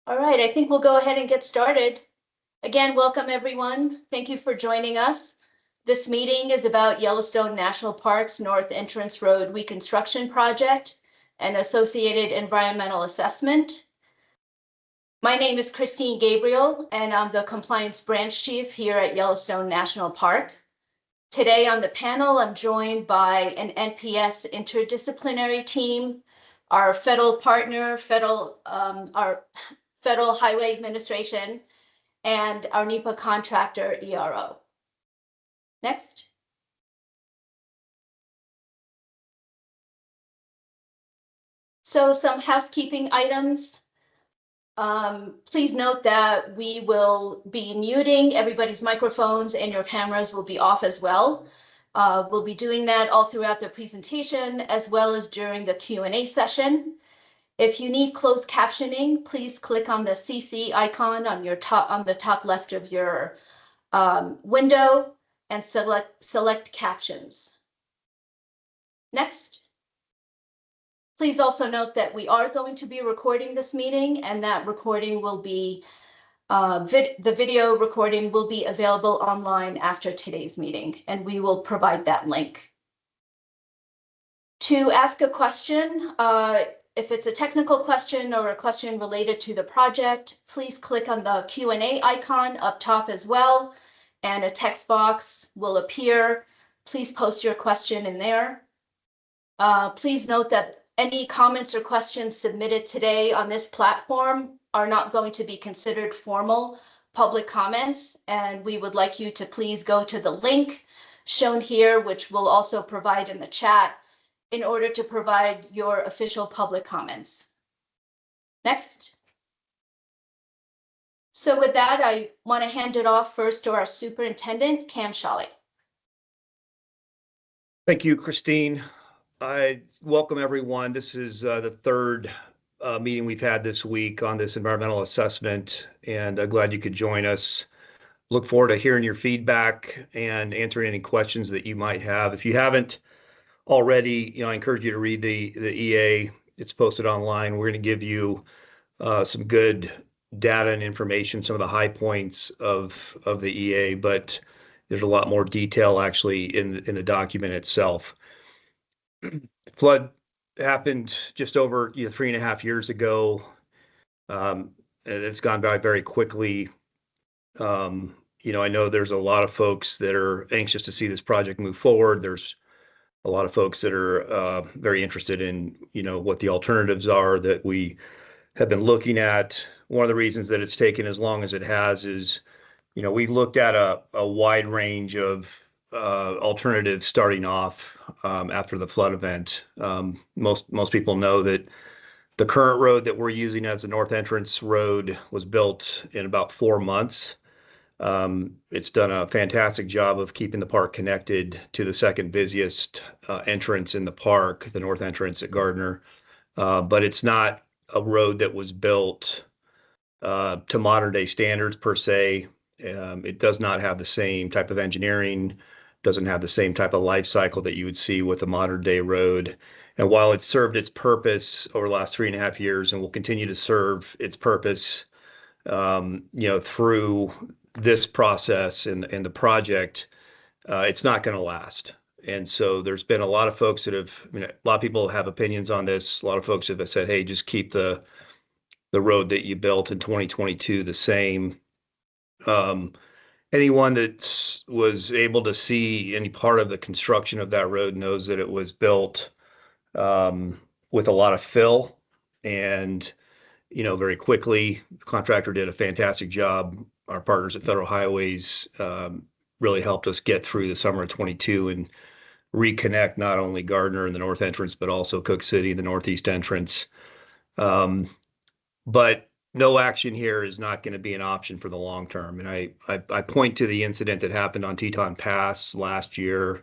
All right, I think we'll go ahead and get started. Again, welcome everyone. Thank you for joining us. This meeting is about Yellowstone National Park's North Entrance Road Reconstruction Project and associated environmental assessment. My name is Christine Gabriel, and I'm the Compliance Branch Chief here at Yellowstone National Park. Today on the panel, I'm joined by an NPS interdisciplinary team, our federal partner, our Federal Highway Administration, and our NEPA contractor, ERO. Next. So some housekeeping items. Please note that we will be muting everybody's microphones and your cameras will be off as well. We'll be doing that all throughout the presentation as well as during the Q&A session. If you need closed captioning, please click on the CC icon on the top left of your window and select captions. Next. Please also note that we are going to be recording this meeting, and that recording will be the video recording will be available online after today's meeting, and we will provide that link. To ask a question, if it's a technical question or a question related to the project, please click on the Q&A icon up top as well, and a text box will appear. Please post your question in there. Please note that any comments or questions submitted today on this platform are not going to be considered formal public comments, and we would like you to please go to the link shown here, which we'll also provide in the chat, in order to provide your official public comments. Next. So with that, I want to hand it off first to our superintendent, Cam Shawley. Thank you, Christine. I welcome everyone. This is the third meeting we've had this week on this environmental assessment, and I'm glad you could join us. Look forward to hearing your feedback and answering any questions that you might have. If you haven't already, I encourage you to read the EA. It's posted online. We're going to give you some good data and information, some of the high points of the EA, but there's a lot more detail actually in the document itself. Flood happened just over 3.5 years ago. And it's gone by very quickly. I know there's a lot of folks that are anxious to see this project move forward. There's a lot of folks that are very interested in, what the alternatives are that we have been looking at. One of the reasons that it's taken as long as it has is, we looked at a wide range of alternatives starting off after the flood event. Most people know that the current road that we're using as the North Entrance Road was built in about 4 months. It's done a fantastic job of keeping the park connected to the second busiest entrance in the park, the North Entrance at Gardiner. But it's not a road that was built to modern day standards per se. It does not have the same type of engineering, doesn't have the same type of life cycle that you would see with a modern day road. And while it's served its purpose over the last 3.5 years and will continue to serve its purpose, through this process and the project, it's not going to last. And so there's been a lot of folks that have, a lot of people have opinions on this. A lot of folks have said, hey, just keep the road that you built in 2022 the same. Anyone that was able to see any part of the construction of that road knows that it was built with a lot of fill and, very quickly. The contractor did a fantastic job. Our partners at Federal Highways really helped us get through the summer of 22 and reconnect not only Gardiner and the North Entrance, but also Cooke City, the Northeast Entrance. But no action here is not going to be an option for the long term. And I point to the incident that happened on Teton Pass last year,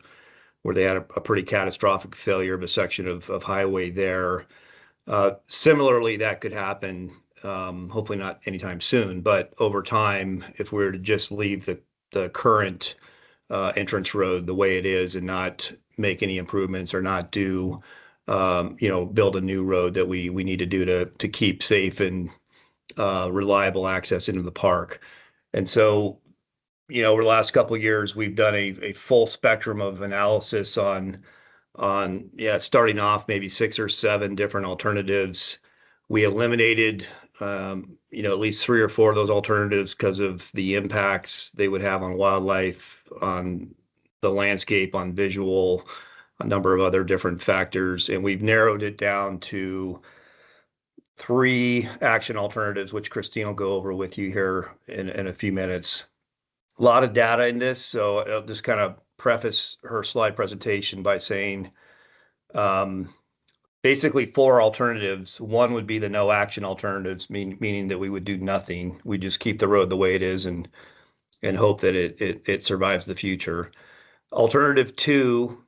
where they had a pretty catastrophic failure of a section of highway there. Similarly, that could happen, hopefully not anytime soon, but over time, if we were to just leave the current entrance road the way it is and not make any improvements or not do, build a new road that we need to do to keep safe and reliable access into the park. And so, over the last couple of years, we've done a full spectrum of analysis on starting off maybe 6 or 7 different alternatives. We eliminated at least 3 or 4 of those alternatives because of the impacts they would have on wildlife, on the landscape, on visual, a number of other different factors. And we've narrowed it down to 3 action alternatives, which Christine will go over with you here in a few minutes. A lot of data in this, so I'll just kind of preface her slide presentation by saying basically 4 alternatives. One would be the no action alternatives, meaning that we would do nothing. We just keep the road the way it is and hope that it survives the future. Alternative 2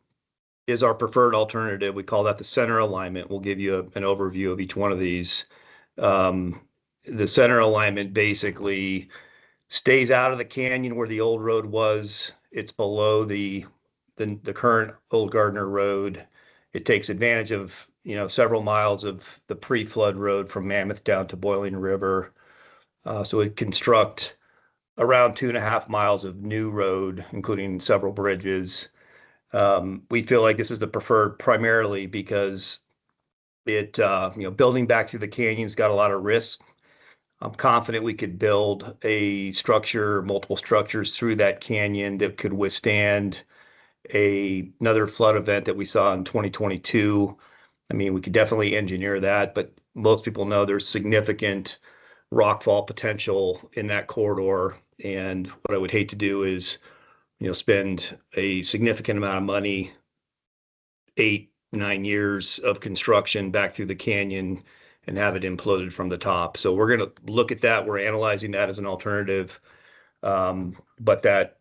is our preferred alternative. We call that the center alignment. We'll give you an overview of each one of these. The center alignment basically stays out of the canyon where the old road was. It's below the current Old Gardiner Road. It takes advantage of several miles of the pre-flood road from Mammoth down to Boiling River. So it construct around 2.5 miles of new road, including several bridges. We feel like this is the preferred primarily because it, building back to the canyon's got a lot of risk. I'm confident we could build a structure, multiple structures through that canyon that could withstand another flood event that we saw in 2022. I mean, we could definitely engineer that, but most people know there's significant rockfall potential in that corridor. And what I would hate to do is, spend a significant amount of money, 8, 9 years of construction back through the canyon and have it imploded from the top. So we're going to look at that. We're analyzing that as an alternative. But that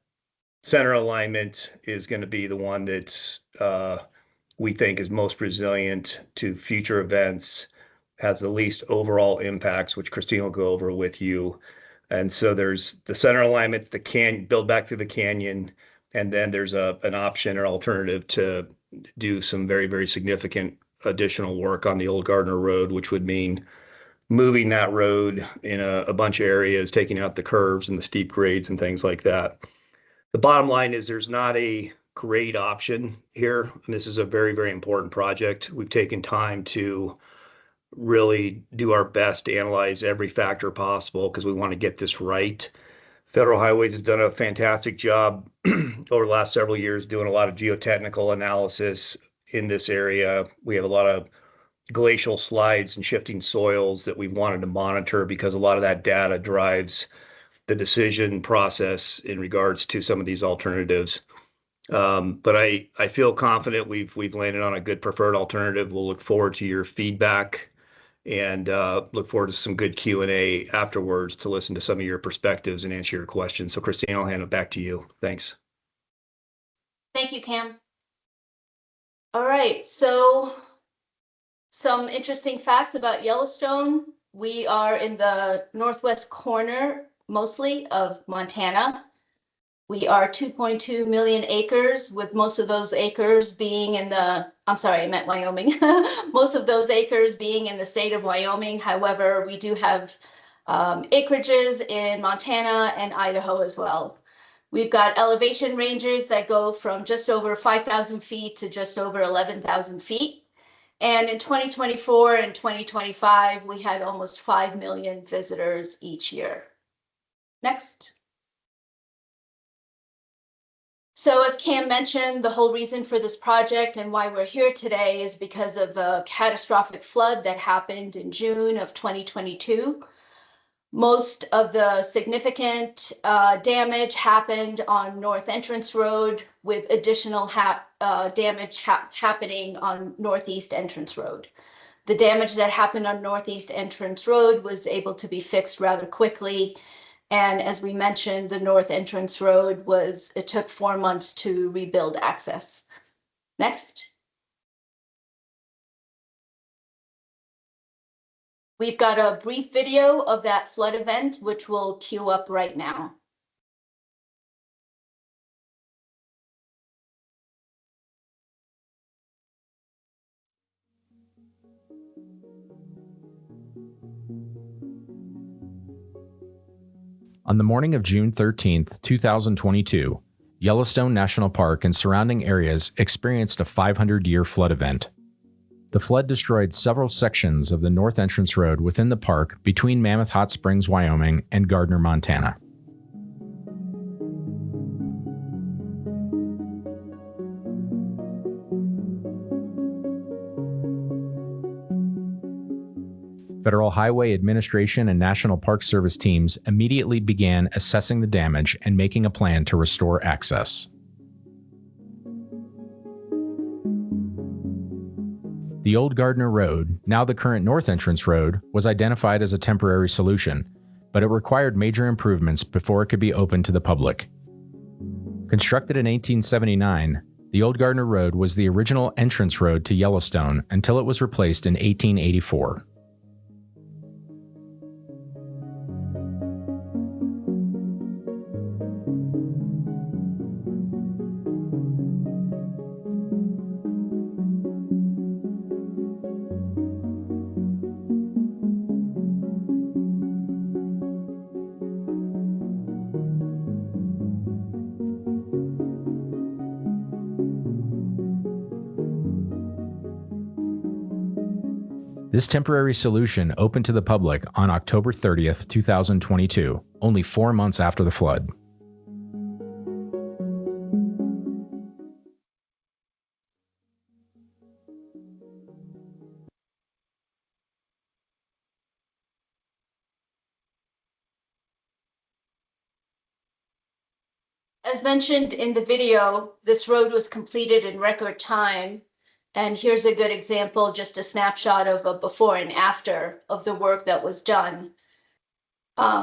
center alignment is going to be the one that's we think is most resilient to future events, has the least overall impacts, which Christine will go over with you. And so there's the center alignment, the canyon, build back through the canyon, and then there's an option or alternative to do some very, very significant additional work on the Old Gardiner Road, which would mean moving that road in a bunch of areas, taking out the curves and the steep grades and things like that. The bottom line is there's not a great option here. And this is a very, very important project. We've taken time to really do our best to analyze every factor possible because we want to get this right. Federal Highways has done a fantastic job over the last several years doing a lot of geotechnical analysis in this area. We have a lot of glacial slides and shifting soils that we've wanted to monitor because a lot of that data drives the decision process in regards to some of these alternatives. But I feel confident we've landed on a good preferred alternative. We'll look forward to your feedback and look forward to some good Q&A afterwards to listen to some of your perspectives and answer your questions. So Christine, I'll hand it back to you. Thanks. Thank you, Cam. All right, so some interesting facts about Yellowstone. We are in the northwest corner, mostly, of Montana. We are 2.2 million acres, with most of those acres being in the, I'm sorry, I meant Wyoming. Most of those acres being in the state of Wyoming. However, we do have acreages in Montana and Idaho as well. We've got elevation ranges that go from just over 5,000 feet to just over 11,000 feet. And in 2024 and 2025, we had almost 5 million visitors each year. Next. So as Cam mentioned, the whole reason for this project and why we're here today is because of a catastrophic flood that happened in June of 2022. Most of the significant damage happened on North Entrance Road, with additional damage happening on Northeast Entrance Road. The damage that happened on Northeast Entrance Road was able to be fixed rather quickly. And as we mentioned, the North Entrance Road it took 4 months to rebuild access. Next. We've got a brief video of that flood event, which we'll queue up right now. On the morning of June 13, 2022, Yellowstone National Park and surrounding areas experienced a 500-year flood event. The flood destroyed several sections of the north entrance road within the park between Mammoth Hot Springs, Wyoming, and Gardiner, Montana. Federal Highway Administration and National Park Service teams immediately began assessing the damage and making a plan to restore access. The old Gardiner Road, now the current North Entrance Road, was identified as a temporary solution, but it required major improvements before it could be opened to the public. Constructed in 1879, the old Gardiner Road was the original entrance road to Yellowstone until it was replaced in 1884. This temporary solution opened to the public on October 30th, 2022, only 4 months after the flood. As mentioned in the video, this road was completed in record time. And here's a good example, just a snapshot of a before and after of the work that was done.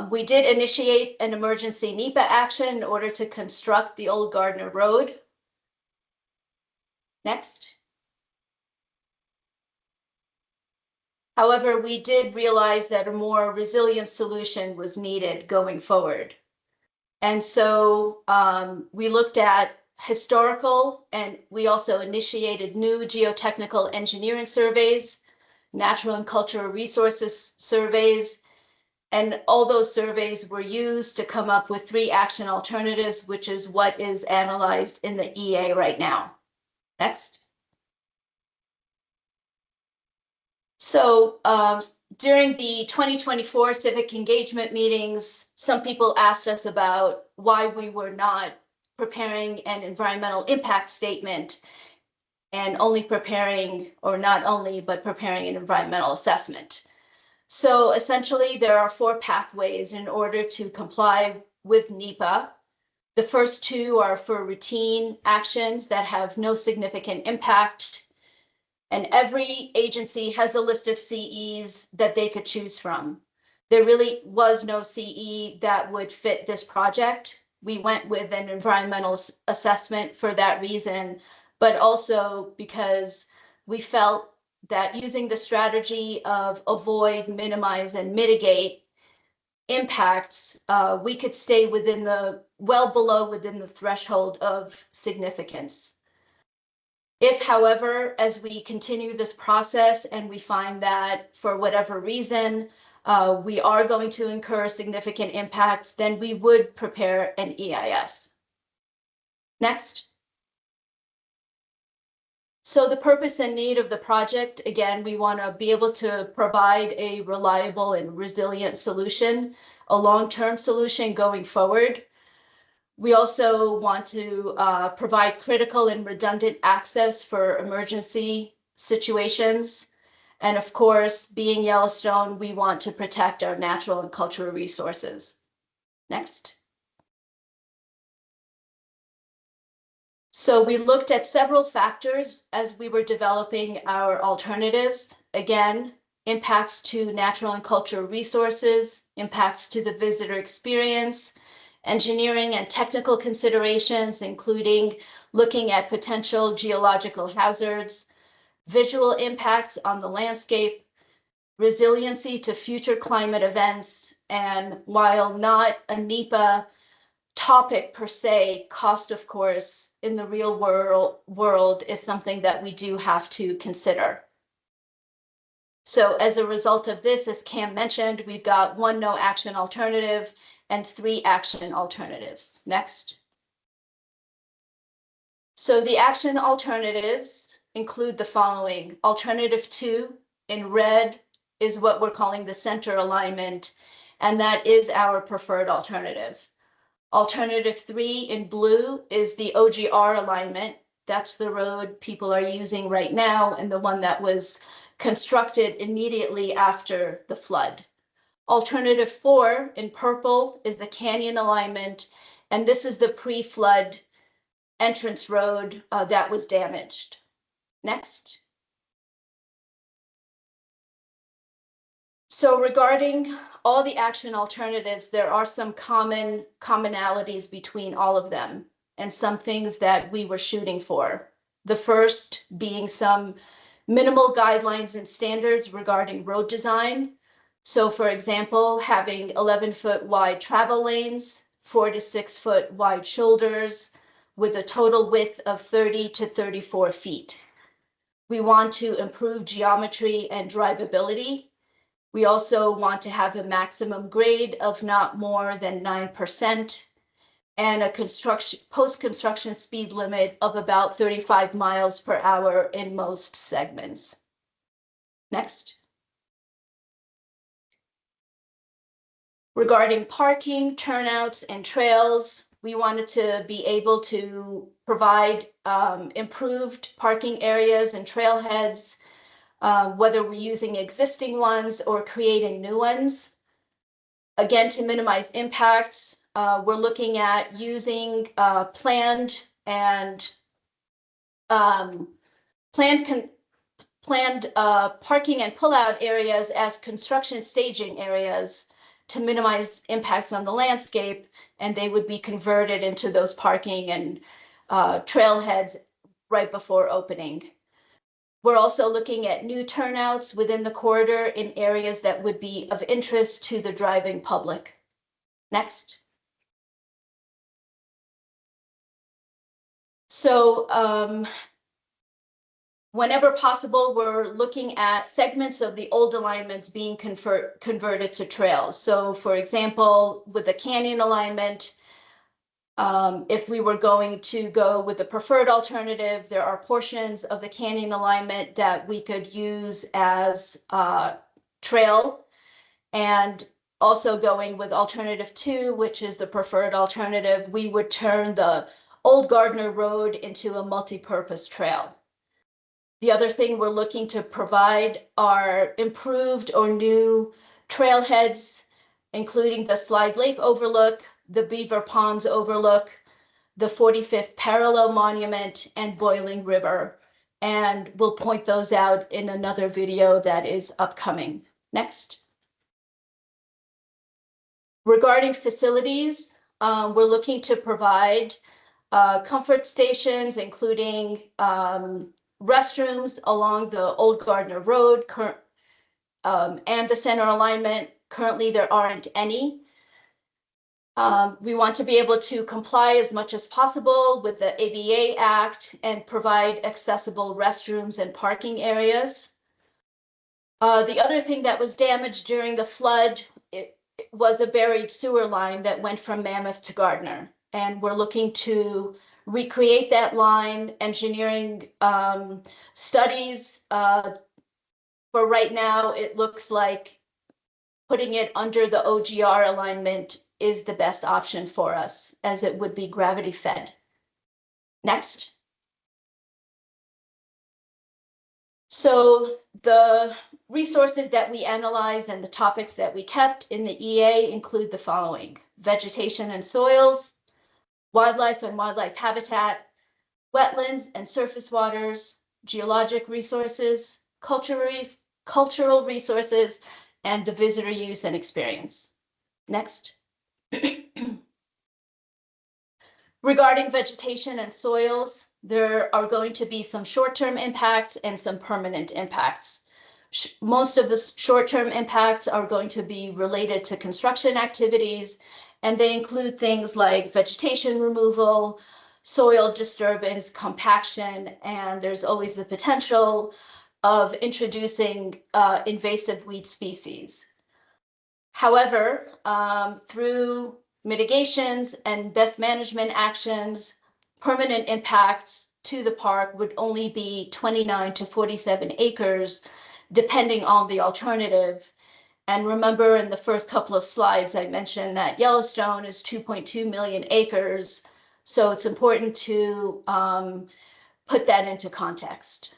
We did initiate an emergency NEPA action in order to construct the old Gardiner Road. Next. However, we did realize that a more resilient solution was needed going forward. And so we looked at historical, and we also initiated new geotechnical engineering surveys, natural and cultural resources surveys, and all those surveys were used to come up with 3 action alternatives, which is what is analyzed in the EA right now. Next. So during the 2024 civic engagement meetings, some people asked us about why we were not preparing an environmental impact statement and only preparing, or not only, but preparing an environmental assessment. So essentially, there are 4 pathways in order to comply with NEPA. The first 2 are for routine actions that have no significant impact. And every agency has a list of CEs that they could choose from. There really was no CE that would fit this project. We went with an environmental assessment for that reason, but also because we felt that using the strategy of avoid, minimize, and mitigate impacts, we could stay within well below within the threshold of significance. If, however, as we continue this process and we find that for whatever reason, we are going to incur significant impacts, then we would prepare an EIS. Next. So the purpose and need of the project, again, we want to be able to provide a reliable and resilient solution, a long-term solution going forward. We also want to provide critical and redundant access for emergency situations. And of course, being Yellowstone, we want to protect our natural and cultural resources. Next. So we looked at several factors as we were developing our alternatives. Again, impacts to natural and cultural resources, impacts to the visitor experience, engineering and technical considerations, including looking at potential geological hazards, visual impacts on the landscape, resiliency to future climate events, and while not a NEPA topic per se, cost, of course, in the real world is something that we do have to consider. So as a result of this, as Cam mentioned, we've got 1 no action alternative, and 3 action alternatives. Next. So the action alternatives include the following. Alternative 2 in red is what we're calling the center alignment, and that is our preferred alternative. Alternative 3 in blue is the OGR alignment. That's the road people are using right now and the one that was constructed immediately after the flood. Alternative 4 in purple is the canyon alignment, and this is the pre-flood entrance road that was damaged. Next. So regarding all the action alternatives, there are some commonalities between all of them and some things that we were shooting for. The first being some minimal guidelines and standards regarding road design. So for example, having 11-foot wide travel lanes, 4 to 6 foot wide shoulders with a total width of 30 to 34 feet. We want to improve geometry and drivability. We also want to have a maximum grade of not more than 9% and a post-construction speed limit of about 35 miles per hour in most segments. Next. Regarding parking, turnouts, and trails, we wanted to be able to provide improved parking areas and trailheads, whether we're using existing ones or creating new ones. Again, to minimize impacts, we're looking at using planned parking and pullout areas as construction staging areas to minimize impacts on the landscape, and they would be converted into those parking and trailheads right before opening. We're also looking at new turnouts within the corridor in areas that would be of interest to the driving public. Next. So whenever possible, we're looking at segments of the old alignments being converted to trails. So for example, with the canyon alignment, if we were going to go with the preferred alternative, there are portions of the canyon alignment that we could use as trail, and also going with alternative 2, which is the preferred alternative, we would turn the old Gardiner Road into a multi-purpose trail. The other thing we're looking to provide are improved or new trailheads, including the Slide Lake Overlook, the Beaver Ponds Overlook, the 45th Parallel Monument, and Boiling River. And we'll point those out in another video that is upcoming. Next. Regarding facilities, we're looking to provide comfort stations, including restrooms along the old Gardiner Road and the center alignment. Currently, there aren't any. We want to be able to comply as much as possible with the ADA Act and provide accessible restrooms and parking areas. The other thing that was damaged during the flood was a buried sewer line that went from Mammoth to Gardiner. And we're looking to recreate that line. Engineering studies, for right now, it looks like putting it under the OGR alignment is the best option for us, as it would be gravity fed. Next. So the resources that we analyzed and the topics that we kept in the EA include the following: vegetation and soils, wildlife and wildlife habitat, wetlands and surface waters, geologic resources, cultural resources, and the visitor use and experience. Next. Regarding vegetation and soils, there are going to be some short-term impacts and some permanent impacts. Most of the short-term impacts are going to be related to construction activities, and they include things like vegetation removal, soil disturbance, compaction, and there's always the potential of introducing invasive weed species. However, through mitigations and best management actions, permanent impacts to the park would only be 29 to 47 acres, depending on the alternative. And remember, in the first couple of slides, I mentioned that Yellowstone is 2.2 million acres. So it's important to put that into context.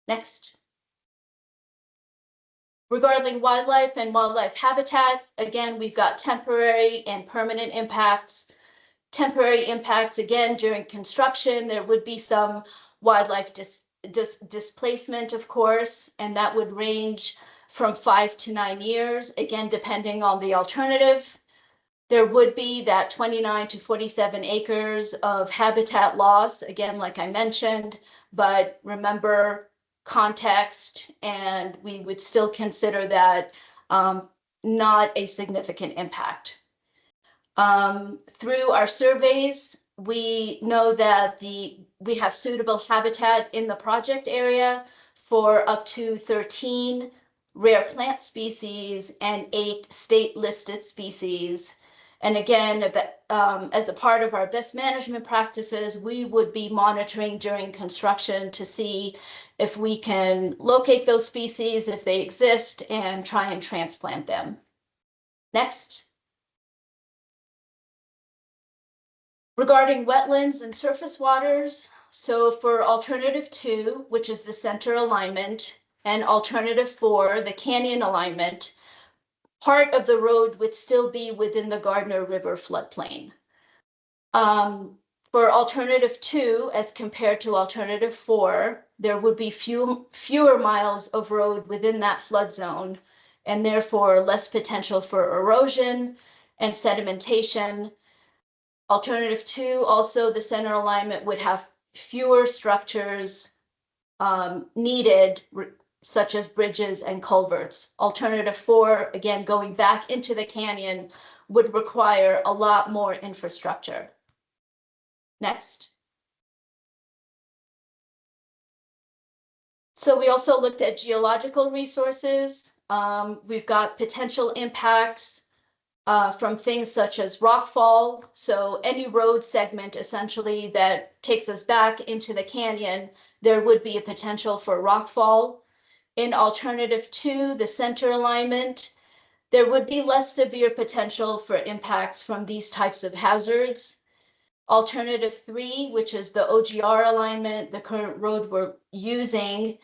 Next. Regarding wildlife and wildlife habitat, again, we've got temporary and permanent impacts. Temporary impacts, again, during construction, there would be some wildlife displacement, of course, and that would range from 5 to 9 years, again, depending on the alternative. There would be that 29 to 47 acres of habitat loss, again, like I mentioned, but remember context, and we would still consider that not a significant impact. Through our surveys, we know that we have suitable habitat in the project area for up to 13 rare plant species and 8 state listed species. And again, as a part of our best management practices, we would be monitoring during construction to see if we can locate those species, if they exist, and try and transplant them. Next. Regarding wetlands and surface waters, so for alternative 2, which is the center alignment, and alternative 4, the canyon alignment, part of the road would still be within the Gardiner River floodplain. For alternative 2, as compared to alternative 4, there would be fewer miles of road within that flood zone, and therefore less potential for erosion and sedimentation. Alternative 2, also the center alignment would have fewer structures needed, such as bridges and culverts. Alternative 4, again, going back into the canyon, would require a lot more infrastructure. Next. So we also looked at geological resources. We've got potential impacts from things such as rockfall. So any road segment essentially that takes us back into the canyon, there would be a potential for rockfall. In alternative 2, the center alignment, there would be less severe potential for impacts from these types of hazards. Alternative 3, which is the OGR alignment, the current road we're using,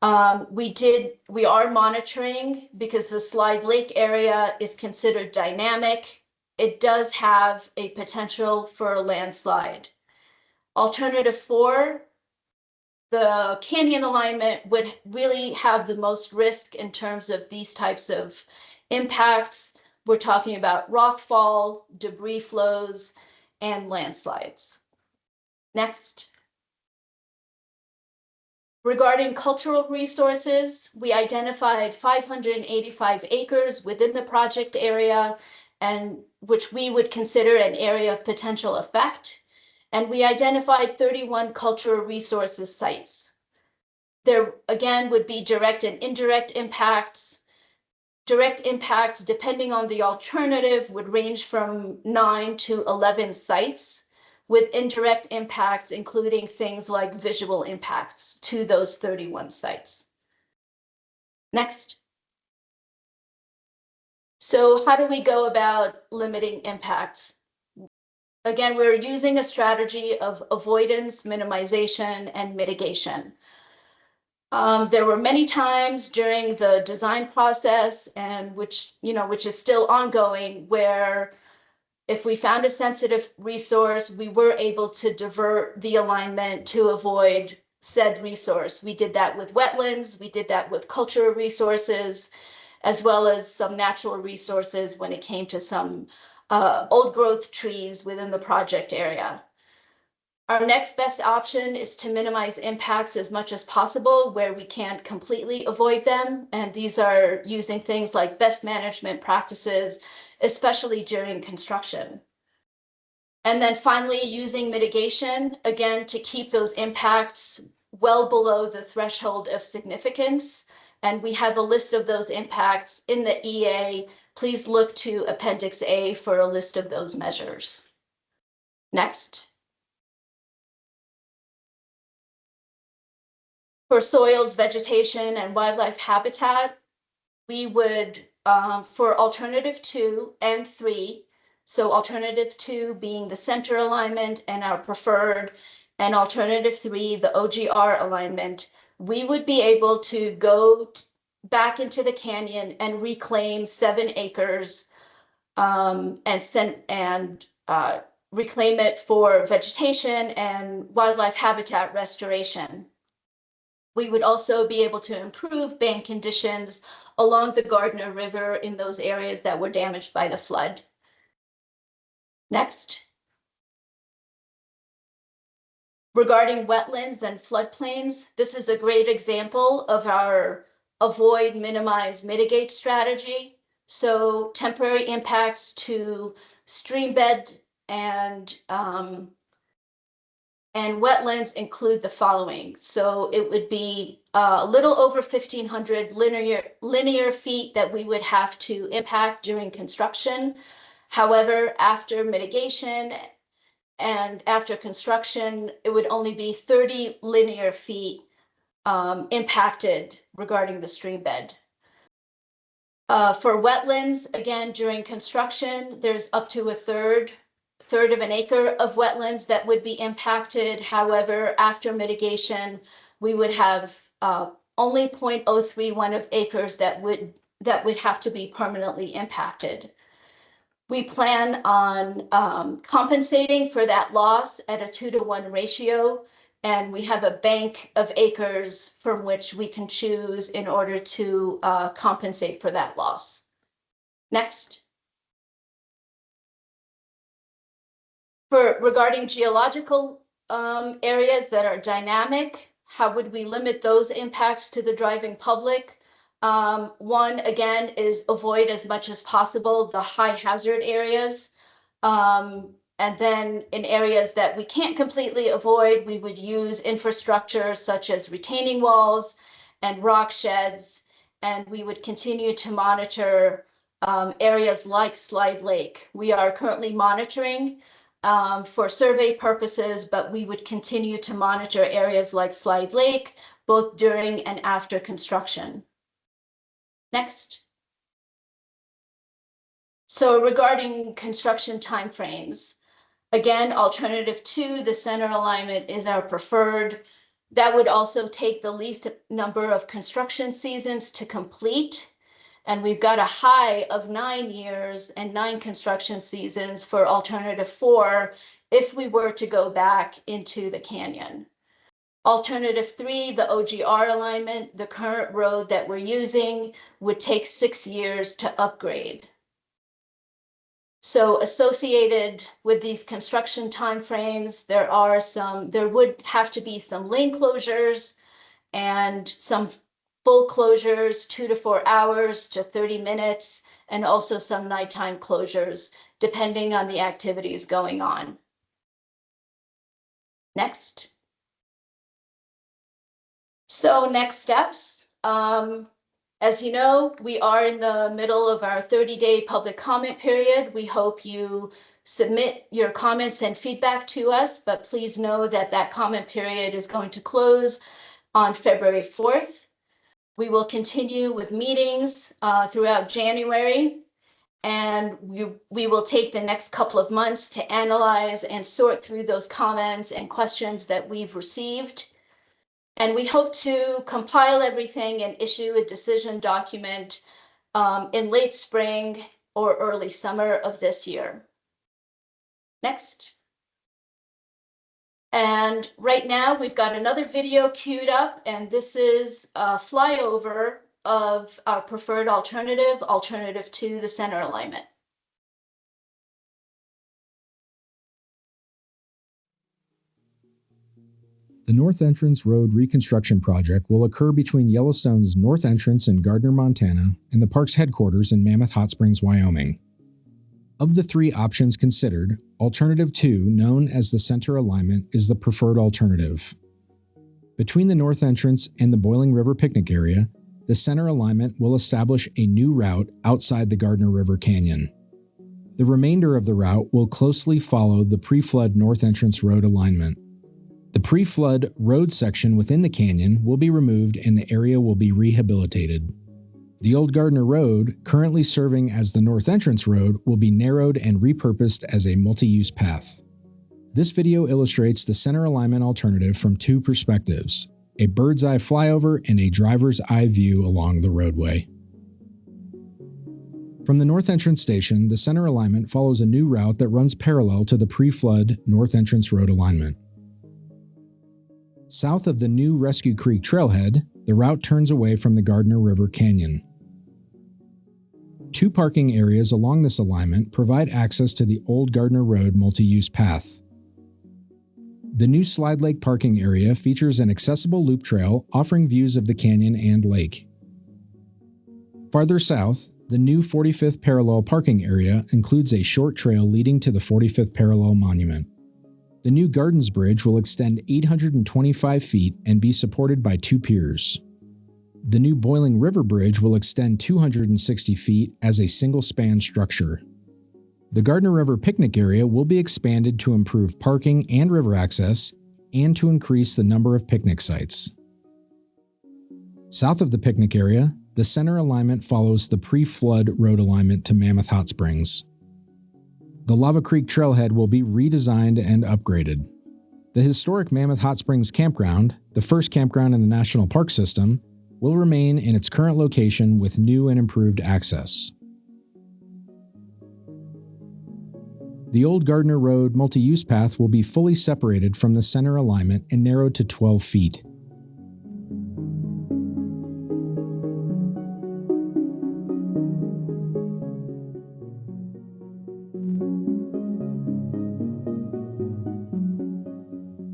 we are monitoring because the Slide Lake area is considered dynamic. It does have a potential for a landslide. Alternative 4, the canyon alignment would really have the most risk in terms of these types of impacts. We're talking about rockfall, debris flows, and landslides. Next. Regarding cultural resources, we identified 585 acres within the project area, and which we would consider an area of potential effect. And we identified 31 cultural resources sites. There, again, would be direct and indirect impacts. Direct impacts, depending on the alternative, would range from 9 to 11 sites, with indirect impacts, including things like visual impacts to those 31 sites. Next. So how do we go about limiting impacts? Again, we're using a strategy of avoidance, minimization, and mitigation. There were many times during the design process, and which is still ongoing, where if we found a sensitive resource, we were able to divert the alignment to avoid said resource. We did that with wetlands, we did that with cultural resources, as well as some natural resources when it came to some old growth trees within the project area. Our next best option is to minimize impacts as much as possible where we can't completely avoid them. And these are using things like best management practices, especially during construction. And then finally, using mitigation, again, to keep those impacts well below the threshold of significance. And we have a list of those impacts in the EA Please look to Appendix A for a list of those measures. Next. For soils, vegetation, and wildlife habitat, we would, for alternative 2 and 3, so alternative 2 being the center alignment and our preferred, and alternative 3, the OGR alignment, we would be able to go back into the canyon and reclaim 7 acres and reclaim it for vegetation and wildlife habitat restoration. We would also be able to improve bank conditions along the Gardiner River in those areas that were damaged by the flood. Next. Regarding wetlands and floodplains, this is a great example of our avoid, minimize, mitigate strategy. So temporary impacts to stream bed and wetlands include the following. So it would be a little over 1,500 linear feet that we would have to impact during construction. However, after mitigation and after construction, it would only be 30 linear feet impacted regarding the stream bed. For wetlands, again, during construction, there's up to a third of an acre of wetlands that would be impacted. However, after mitigation, we would have only 0.031 of acres that would have to be permanently impacted. We plan on compensating for that loss at a 2-to-1 ratio, and we have a bank of acres from which we can choose in order to compensate for that loss. Next. Regarding geological areas that are dynamic, how would we limit those impacts to the driving public? One, again, is avoid as much as possible the high hazard areas. And then in areas that we can't completely avoid, we would use infrastructure such as retaining walls and rock sheds. And we would continue to monitor areas like Slide Lake. We are currently monitoring for survey purposes, but we would continue to monitor areas like Slide Lake, both during and after construction. Next. So regarding construction timeframes, again, alternative 2, the center alignment is our preferred. That would also take the least number of construction seasons to complete. And we've got a high of 9 years and 9 construction seasons for alternative 4 if we were to go back into the canyon. Alternative 3, the OGR alignment, the current road that we're using would take 6 years to upgrade. So associated with these construction timeframes, there would have to be some lane closures and some full closures, 2 to 4 hours to 30 minutes, and also some nighttime closures, depending on the activities going on. Next. So next steps. As you know, we are in the middle of our 30-day public comment period. We hope you submit your comments and feedback to us, but please know that that comment period is going to close on February 4th. We will continue with meetings throughout January, and we will take the next couple of months to analyze and sort through those comments and questions that we've received. And we hope to compile everything and issue a decision document in late spring or early summer of this year. Next. And right now we've got another video queued up, and this is a flyover of our preferred alternative to the center alignment. The North Entrance Road Reconstruction Project will occur between Yellowstone's North Entrance in Gardiner, Montana, and the park's headquarters in Mammoth Hot Springs, Wyoming. Of the 3 options considered, Alternative 2, known as the center alignment, is the preferred alternative. Between the North Entrance and the Boiling River picnic area, the center alignment will establish a new route outside the Gardiner River Canyon. The remainder of the route will closely follow the pre-flood north entrance road alignment. The pre-flood road section within the canyon will be removed and the area will be rehabilitated. The old Gardiner Road, currently serving as the north entrance road, will be narrowed and repurposed as a multi-use path. This video illustrates the center alignment alternative from two perspectives, a bird's eye flyover and a driver's eye view along the roadway. From the north entrance station, the center alignment follows a new route that runs parallel to the pre-flood north entrance road alignment. South of the new Rescue Creek trailhead, the route turns away from the Gardiner River Canyon. Two parking areas along this alignment provide access to the old Gardiner Road multi-use path. The new Slide Lake parking area features an accessible loop trail offering views of the canyon and lake. Farther south, the new 45th parallel parking area includes a short trail leading to the 45th parallel monument. The new Gardens Bridge will extend 825 feet and be supported by two piers. The new Boiling River Bridge will extend 260 feet as a single-span structure. The Gardiner River picnic area will be expanded to improve parking and river access and to increase the number of picnic sites. South of the picnic area, the center alignment follows the pre-flood road alignment to Mammoth Hot Springs. The Lava Creek trailhead will be redesigned and upgraded. The historic Mammoth Hot Springs campground, the first campground in the National Park system, will remain in its current location with new and improved access. The old Gardiner Road multi-use path will be fully separated from the center alignment and narrowed to 12 feet.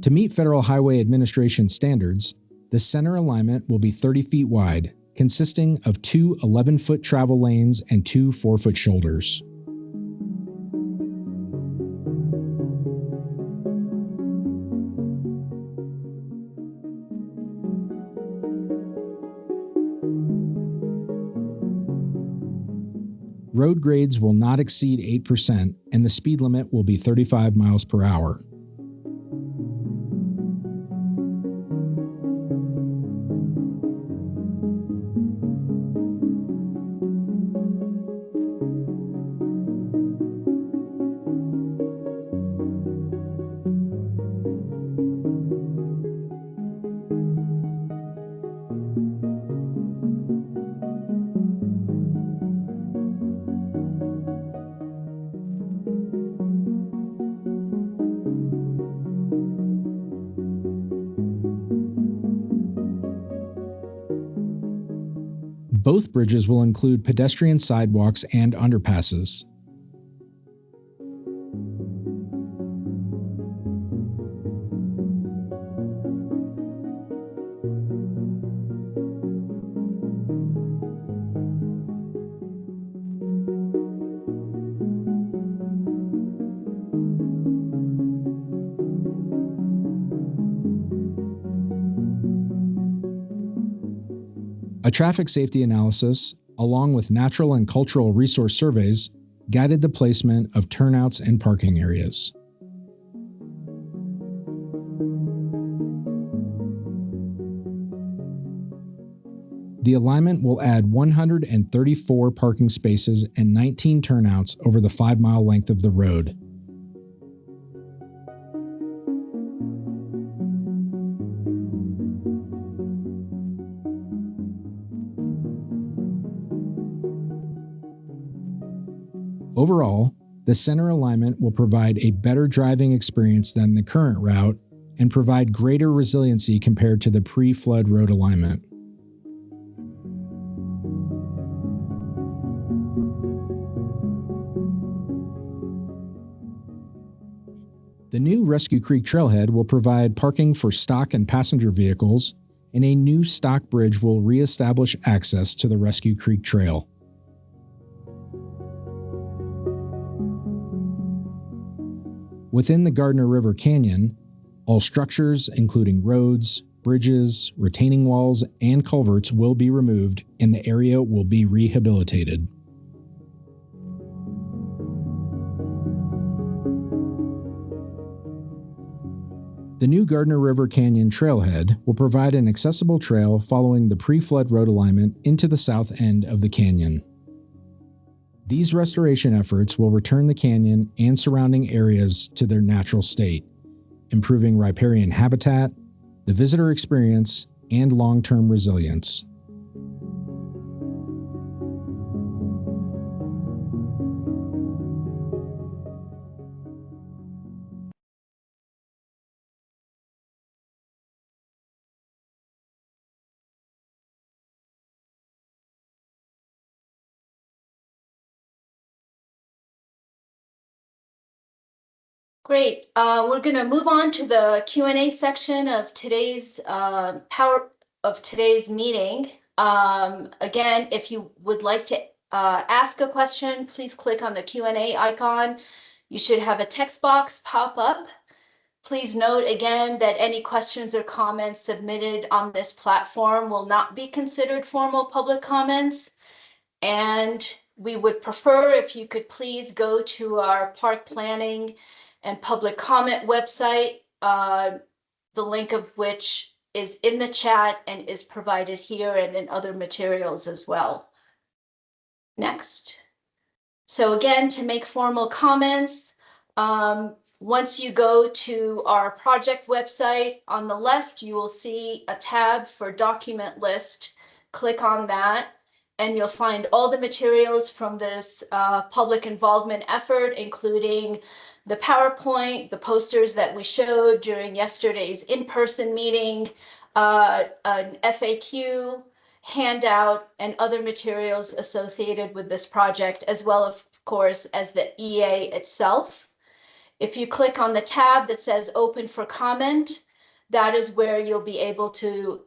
To meet Federal Highway Administration standards, the center alignment will be 30 feet wide, consisting of two 11-foot travel lanes and two 4-foot shoulders. Road grades will not exceed 8% and the speed limit will be 35 miles per hour. Both bridges will include pedestrian sidewalks and underpasses. A traffic safety analysis, along with natural and cultural resource surveys, guided the placement of turnouts and parking areas. The alignment will add 134 parking spaces and 19 turnouts over the 5-mile length of the road. Overall, the center alignment will provide a better driving experience than the current route and provide greater resiliency compared to the pre-flood road alignment. The new Rescue Creek trailhead will provide parking for stock and passenger vehicles, and a new stock bridge will reestablish access to the Rescue Creek Trail. Within the Gardiner River Canyon, all structures, including roads, bridges, retaining walls, and culverts will be removed and the area will be rehabilitated. The new Gardiner River Canyon trailhead will provide an accessible trail following the pre-flood road alignment into the south end of the canyon. These restoration efforts will return the canyon and surrounding areas to their natural state, improving riparian habitat, the visitor experience, and long-term resilience. Great. We're going to move on to the Q&A section of today's meeting. Again, if you would like to ask a question, please click on the Q&A icon. You should have a text box pop up. Please note again that any questions or comments submitted on this platform will not be considered formal public comments. And we would prefer if you could please go to our park planning and public comment website, the link of which is in the chat and is provided here and in other materials as well. Next. So again, to make formal comments, once you go to our project website, on the left, you will see a tab for document list. Click on that, and you'll find all the materials from this public involvement effort, including the PowerPoint, the posters that we showed during yesterday's in-person meeting, an FAQ, handout, and other materials associated with this project, as well, of course, as the EA itself. If you click on the tab that says Open for Comment, that is where you'll be able to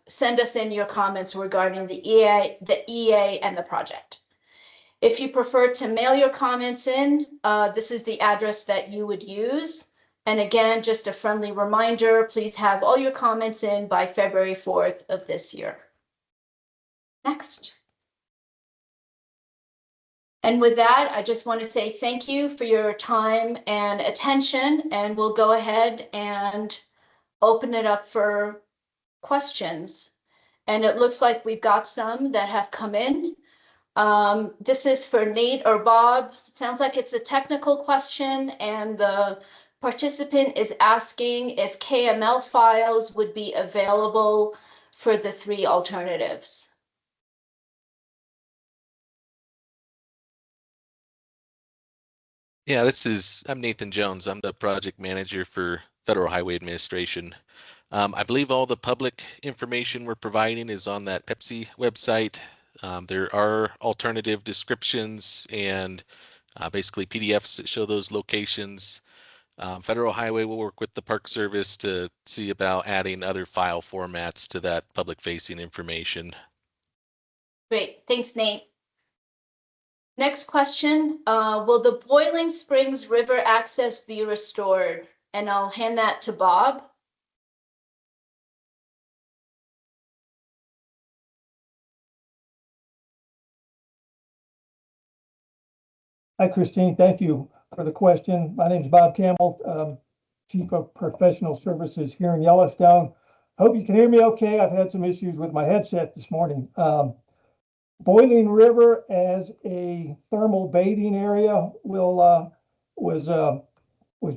send us in your comments regarding the EA and the project. If you prefer to mail your comments in, this is the address that you would use. And again, just a friendly reminder, please have all your comments in by February 4th of this year. Next. And with that, I just want to say thank you for your time and attention, and we'll go ahead and open it up for questions. And it looks like we've got some that have come in. This is for Nate or Bob. It sounds like it's a technical question, and the participant is asking if KML files would be available for the 3 alternatives. Yeah, I'm Nathan Jones. I'm the project manager for Federal Highway Administration. I believe all the public information we're providing is on that Pepsi website. There are alternative descriptions and basically PDFs that show those locations. Federal Highway will work with the Park Service to see about adding other file formats to that public-facing information. Great, thanks, Nate. Next question, will the Boiling Springs River access be restored? And I'll hand that to Bob. Hi, Christine. Thank you for the question. My name is Bob Campbell, Chief of Professional Services here in Yellowstone. Hope you can hear me okay. I've had some issues with my headset this morning. Boiling River as a thermal bathing area was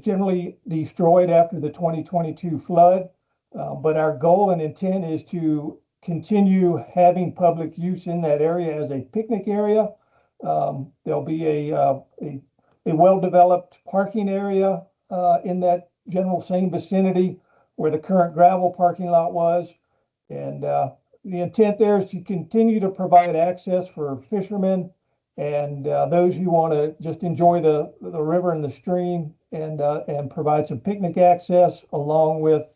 generally destroyed after the 2022 flood, but our goal and intent is to continue having public use in that area as a picnic area. There'll be a well-developed parking area in that general same vicinity where the current gravel parking lot was. And the intent there is to continue to provide access for fishermen and those who want to just enjoy the river and the stream, and provide some picnic access along with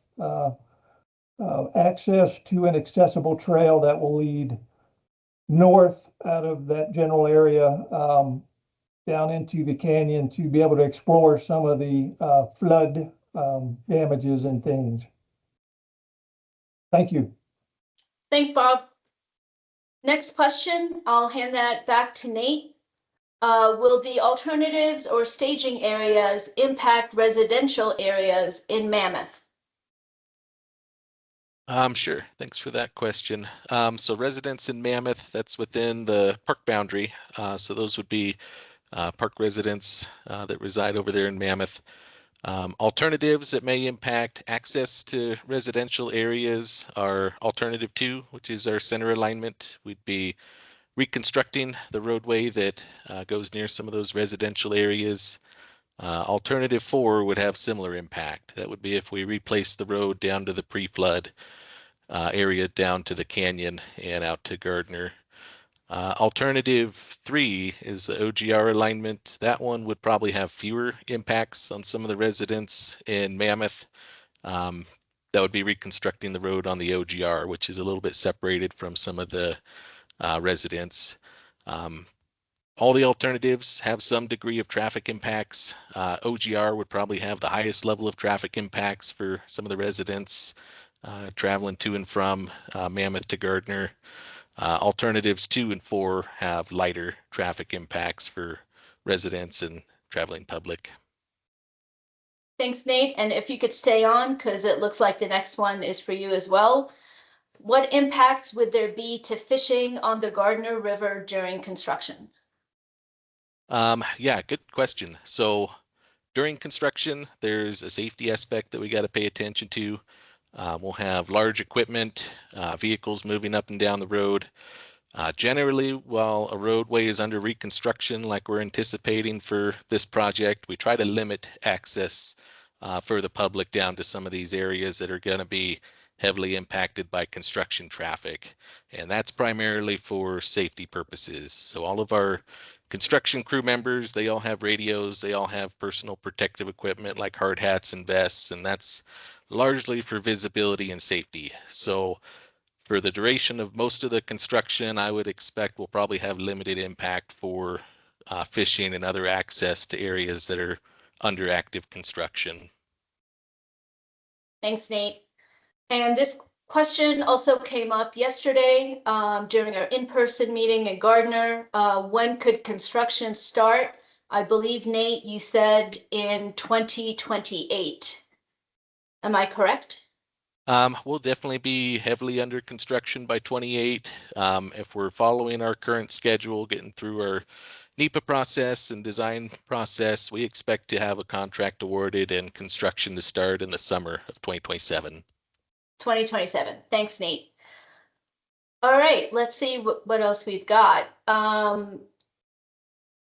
access to an accessible trail that will lead north out of that general area down into the canyon to be able to explore some of the flood damages and things. Thank you. Thanks, Bob. Next question, I'll hand that back to Nate. Will the alternatives or staging areas impact residential areas in Mammoth? Sure. Thanks for that question. So residents in Mammoth, that's within the park boundary. So those would be park residents that reside over there in Mammoth. Alternatives that may impact access to residential areas are alternative 2, which is our center alignment. We'd be reconstructing the roadway that goes near some of those residential areas. Alternative 4 would have similar impact. That would be if we replace the road down to the pre-flood area down to the canyon and out to Gardiner. Alternative 3 is the OGR alignment. That one would probably have fewer impacts on some of the residents in Mammoth. That would be reconstructing the road on the OGR, which is a little bit separated from some of the residents. All the alternatives have some degree of traffic impacts. OGR would probably have the highest level of traffic impacts for some of the residents traveling to and from Mammoth to Gardiner. Alternatives 2 and 4 have lighter traffic impacts for residents and traveling public. Thanks, Nate. And if you could stay on, because it looks like the next one is for you as well. What impacts would there be to fishing on the Gardiner River during construction? Yeah, good question. So during construction, there's a safety aspect that we got to pay attention to. We'll have large equipment, vehicles moving up and down the road. Generally, while a roadway is under reconstruction, like we're anticipating for this project, we try to limit access for the public down to some of these areas that are going to be heavily impacted by construction traffic. And that's primarily for safety purposes. So all of our construction crew members, they all have radios, they all have personal protective equipment like hard hats and vests, and that's largely for visibility and safety. So for the duration of most of the construction, I would expect we'll probably have limited impact for fishing and other access to areas that are under active construction. Thanks, Nate. And this question also came up yesterday during our in-person meeting in Gardiner. When could construction start? I believe, Nate, you said in 2028. Am I correct? We'll definitely be heavily under construction by 28. If we're following our current schedule, getting through our NEPA process and design process, we expect to have a contract awarded and construction to start in the summer of 2027. 2027. Thanks, Nate. All right, let's see what else we've got.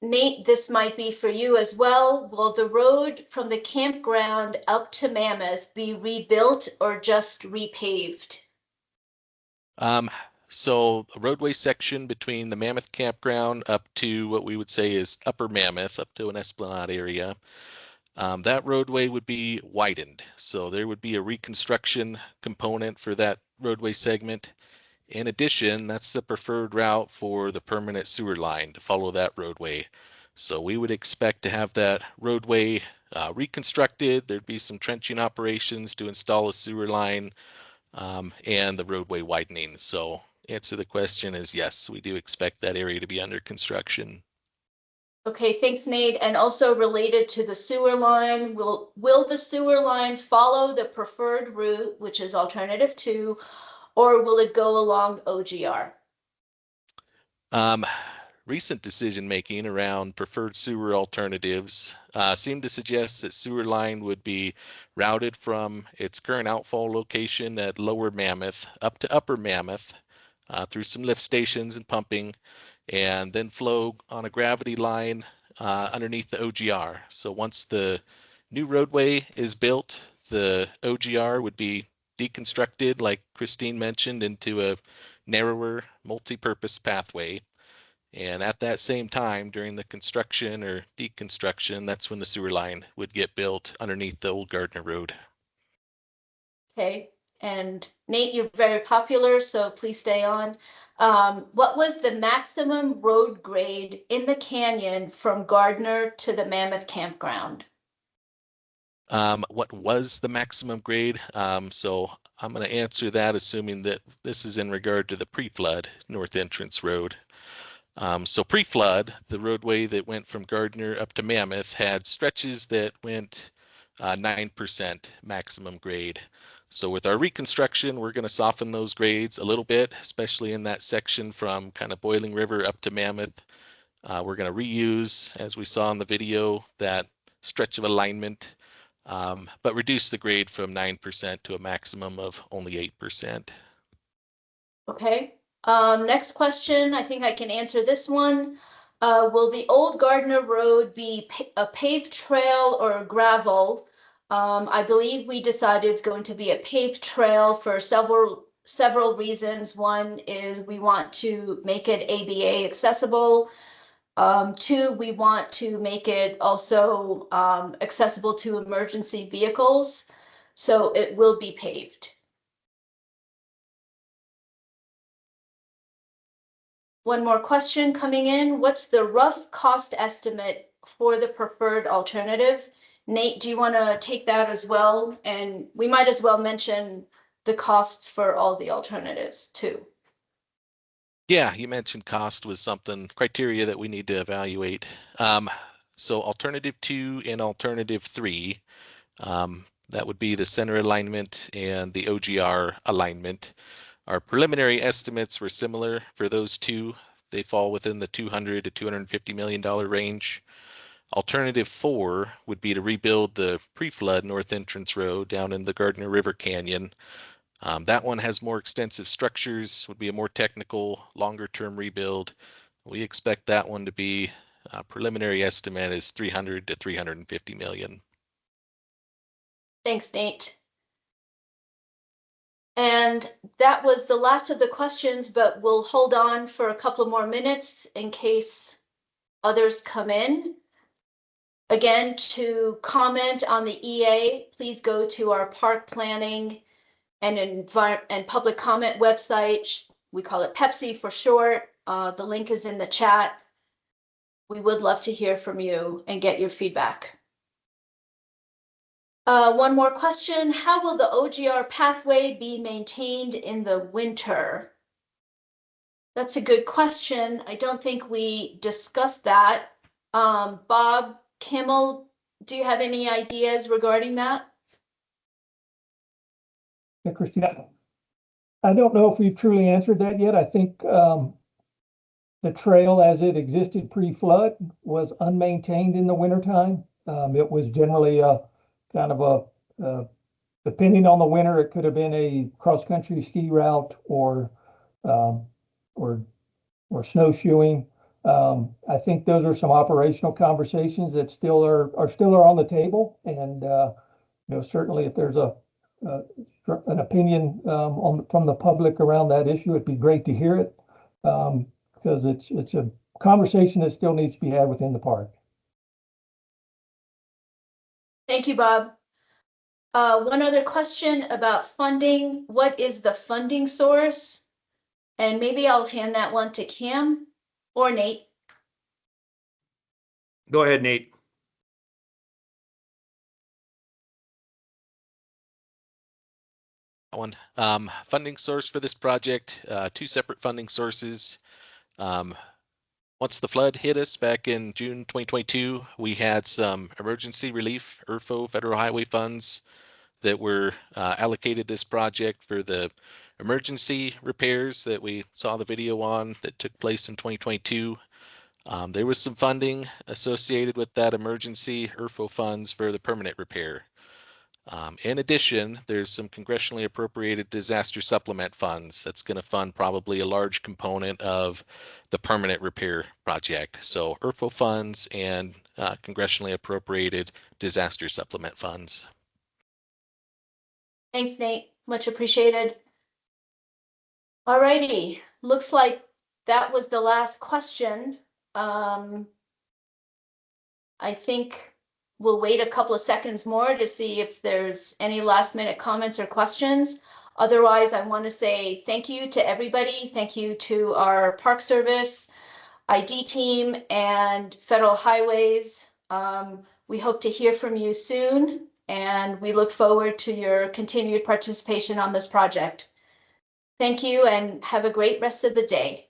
Nate, this might be for you as well. Will the road from the campground up to Mammoth be rebuilt or just repaved? So a roadway section between the Mammoth campground up to what we would say is Upper Mammoth, up to an Esplanade area. That roadway would be widened. So there would be a reconstruction component for that roadway segment. In addition, that's the preferred route for the permanent sewer line to follow that roadway. So we would expect to have that roadway reconstructed. There'd be some trenching operations to install a sewer line and the roadway widening. So answer to the question is yes, we do expect that area to be under construction. Okay, thanks, Nate. And also related to the sewer line, will the sewer line follow the preferred route, which is alternative 2, or will it go along OGR? Recent decision making around preferred sewer alternatives seem to suggest that sewer line would be routed from its current outfall location at Lower Mammoth up to Upper Mammoth through some lift stations and pumping, and then flow on a gravity line underneath the OGR. So once the new roadway is built, the OGR would be deconstructed, like Christine mentioned, into a narrower multi-purpose pathway. And at that same time, during the construction or deconstruction, that's when the sewer line would get built underneath the old Gardiner Road. Okay, and Nate, you're very popular, so please stay on. What was the maximum road grade in the canyon from Gardiner to the Mammoth campground? What was the maximum grade? So I'm going to answer that assuming that this is in regard to the pre-flood North Entrance Road. So pre-flood, the roadway that went from Gardiner up to Mammoth had stretches that went 9% maximum grade. So with our reconstruction, we're going to soften those grades a little bit, especially in that section from kind of Boiling River up to Mammoth. We're going to reuse, as we saw in the video, that stretch of alignment, but reduce the grade from 9% to a maximum of only 8%. Okay. Next question, I think I can answer this one. Will the old Gardiner Road be a paved trail or gravel? I believe we decided it's going to be a paved trail for several reasons. One is we want to make it ADA accessible. Two, we want to make it also accessible to emergency vehicles. So it will be paved. One more question coming in. What's the rough cost estimate for the preferred alternative? Nate, do you want to take that as well? And we might as well mention the costs for all the alternatives too. Yeah, you mentioned cost was something criteria that we need to evaluate. So alternative 2 and alternative 3, that would be the center alignment and the OGR alignment. Our preliminary estimates were similar for those two. They fall within the $200 to $250 million range. Alternative 4 would be to rebuild the pre-flood North Entrance Road down in the Gardiner River Canyon. That one has more extensive structures, would be a more technical, longer-term rebuild. We expect that one to be, preliminary estimate is 300 to 350 million. Thanks, Nate. And that was the last of the questions, but we'll hold on for a couple more minutes in case others come in. Again, to comment on the EA, please go to our park planning and public comment website. We call it Pepsi for short. The link is in the chat. We would love to hear from you and get your feedback. One more question. How will the OGR pathway be maintained in the winter? That's a good question. I don't think we discussed that. Bob Kimmel, do you have any ideas regarding that? Yeah, Christina, I don't know if we've truly answered that yet. I think the trail as it existed pre-flood was unmaintained in the wintertime. It was generally a kind of a, depending on the winter, it could have been a cross-country ski route or snowshoeing. I think those are some operational conversations that still are on the table. And certainly if there's an opinion from the public around that issue, it'd be great to hear it, because it's a conversation that still needs to be had within the park. Thank you, Bob. One other question about funding. What is the funding source? And maybe I'll hand that one to Cam or Nate. Go ahead, Nate. One funding source for this project, two separate funding sources. Once the flood hit us back in June 2022, we had some emergency relief, ERFO federal highway funds that were allocated this project for the emergency repairs that we saw the video on that took place in 2022. There was some funding associated with that emergency ERFO funds for the permanent repair. In addition, there's some congressionally appropriated disaster supplement funds that's going to fund probably a large component of the permanent repair project. So ERFO funds and congressionally appropriated disaster supplement funds. Thanks, Nate. Much appreciated. All righty. Looks like that was the last question. I think we'll wait a couple of seconds more to see if there's any last minute comments or questions. Otherwise, I want to say thank you to everybody. Thank you to our Park Service, ID team, and Federal Highways. We hope to hear from you soon and we look forward to your continued participation on this project. Thank you and have a great rest of the day.